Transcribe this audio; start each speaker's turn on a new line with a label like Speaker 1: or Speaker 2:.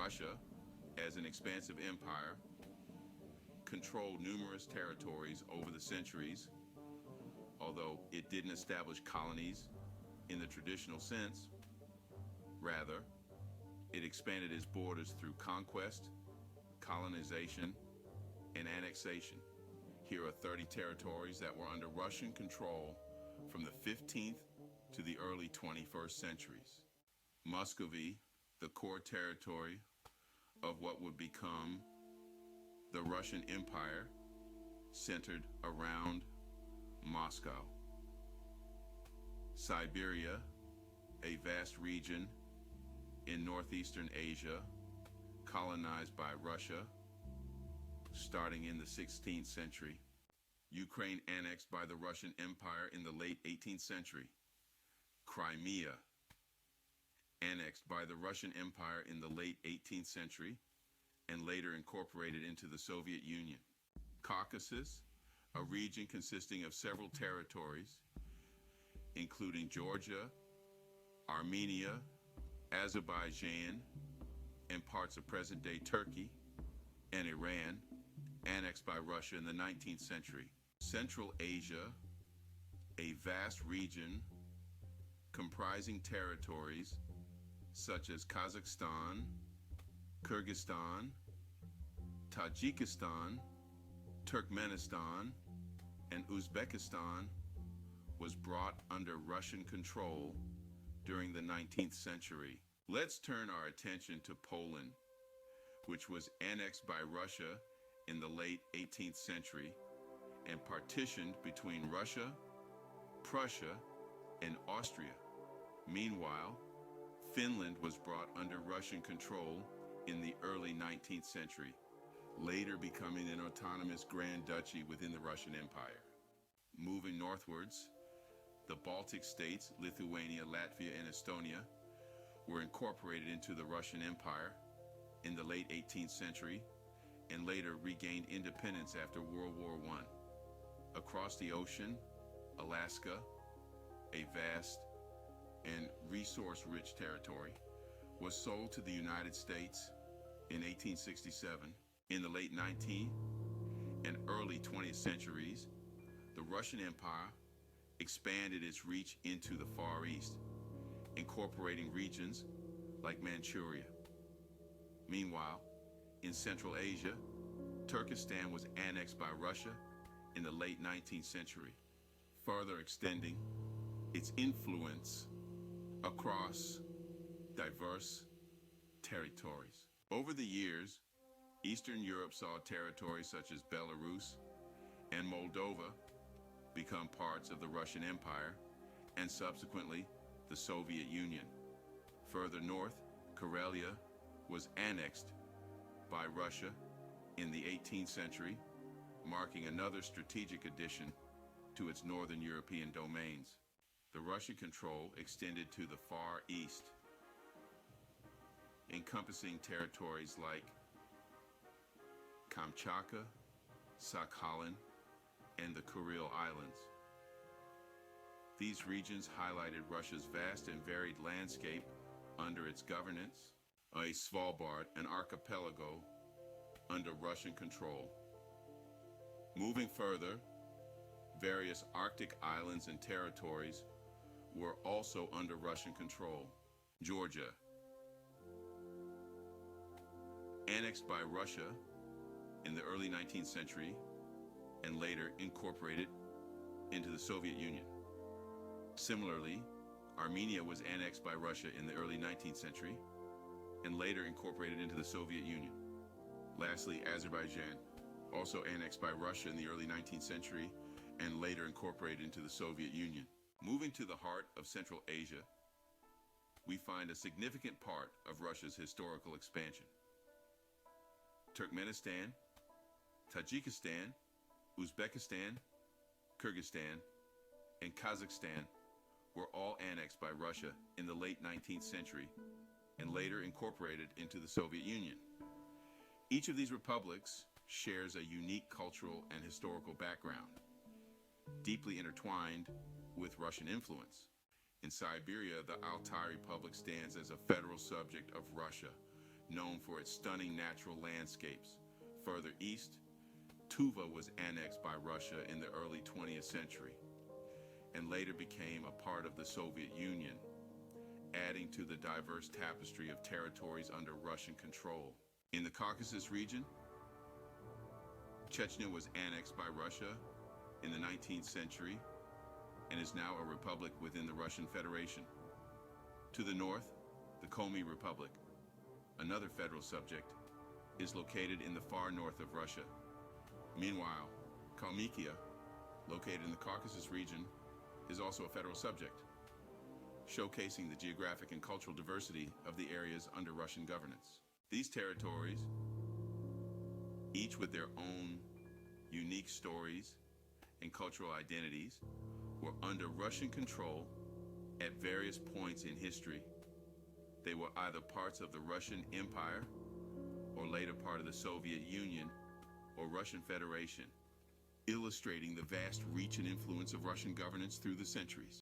Speaker 1: Russia, as an expansive empire, controlled numerous territories over the centuries, although it didn't establish colonies in the traditional sense. Rather, it expanded its borders through conquest, colonization, and annexation. Here are 30 territories that were under Russian control from the 15th to the early 21st centuries. Muscovy, the core territory of what would become the Russian Empire, centered around Moscow. Siberia, a vast region in northeastern Asia, colonized by Russia, starting in the 16th century. Ukraine annexed by the Russian Empire in the late 18th century. Crimea, annexed by the Russian Empire in the late 18th century and later incorporated into the Soviet Union. Caucasus, a region consisting of several territories, including Georgia, Armenia, Azerbaijan, and parts of present-day Turkey and Iran, annexed by Russia in the 19th century. Central Asia, a vast region comprising territories such as Kazakhstan, Kyrgyzstan, Tajikistan, Turkmenistan, and Uzbekistan, was brought under Russian control during the 19th century. Let's turn our attention to Poland, which was annexed by Russia in the late 18th century and partitioned between Russia, Prussia, and Austria. Meanwhile, Finland was brought under Russian control in the early 19th century, later becoming an autonomous Grand Duchy within the Russian Empire. Moving northwards, the Baltic states, Lithuania, Latvia, and Estonia, were incorporated into the Russian Empire in the late 18th century and later regained independence after World War I. Across the ocean, Alaska, a vast and resource-rich territory, was sold to the United States in 1867. In the late 19th and early 20th centuries, the Russian Empire expanded its reach into the Far East, incorporating regions like Manchuria. Meanwhile, in Central Asia, Turkestan was annexed by Russia in the late 19th century, further extending its influence across diverse territories. Over the years, Eastern Europe saw territories such as Belarus and Moldova become parts of the Russian Empire and subsequently the Soviet Union. Further north, Karelia was annexed by Russia in the 18th century, marking another strategic addition to its northern European domains. The Russian control extended to the Far East, encompassing territories like Kamchatka, Sakhalin, and the Kuril Islands. These regions highlighted Russia's vast and varied landscape under its governance, a Svalbard, an archipelago under Russian control. Moving further, various Arctic islands and territories were also under Russian control. Georgia, annexed by Russia in the early 19th century and later incorporated into the Soviet Union. Similarly, Armenia was annexed by Russia in the early 19th century and later incorporated into the Soviet Union. Lastly, Azerbaijan, also annexed by Russia in the early 19th century and later incorporated into the Soviet Union. Moving to the heart of Central Asia, we find a significant part of Russia's historical expansion. Turkmenistan, Tajikistan, Uzbekistan, Kyrgyzstan, and Kazakhstan were all annexed by Russia in the late 19th century and later incorporated into the Soviet Union. Each of these republics shares a unique cultural and historical background, deeply intertwined with Russian influence. In Siberia, the Altai Republic stands as a federal subject of Russia, known for its stunning natural landscapes. Further east, Tuva was annexed by Russia in the early 20th century and later became a part of the Soviet Union, adding to the diverse tapestry of territories under Russian control. In the Caucasus region, Chechnya was annexed by Russia in the 19th century and is now a republic within the Russian Federation. To the north, the Komi Republic, another federal subject, is located in the far north of Russia. Meanwhile, Kalmykia, located in the Caucasus region, is also a federal subject, showcasing the geographic and cultural diversity of the areas under Russian governance. These territories, each with their own unique stories and cultural identities, were under Russian control at various points in history. They were either parts of the Russian Empire or later part of the Soviet Union or Russian Federation, illustrating the vast reach and influence of Russian governance through the centuries.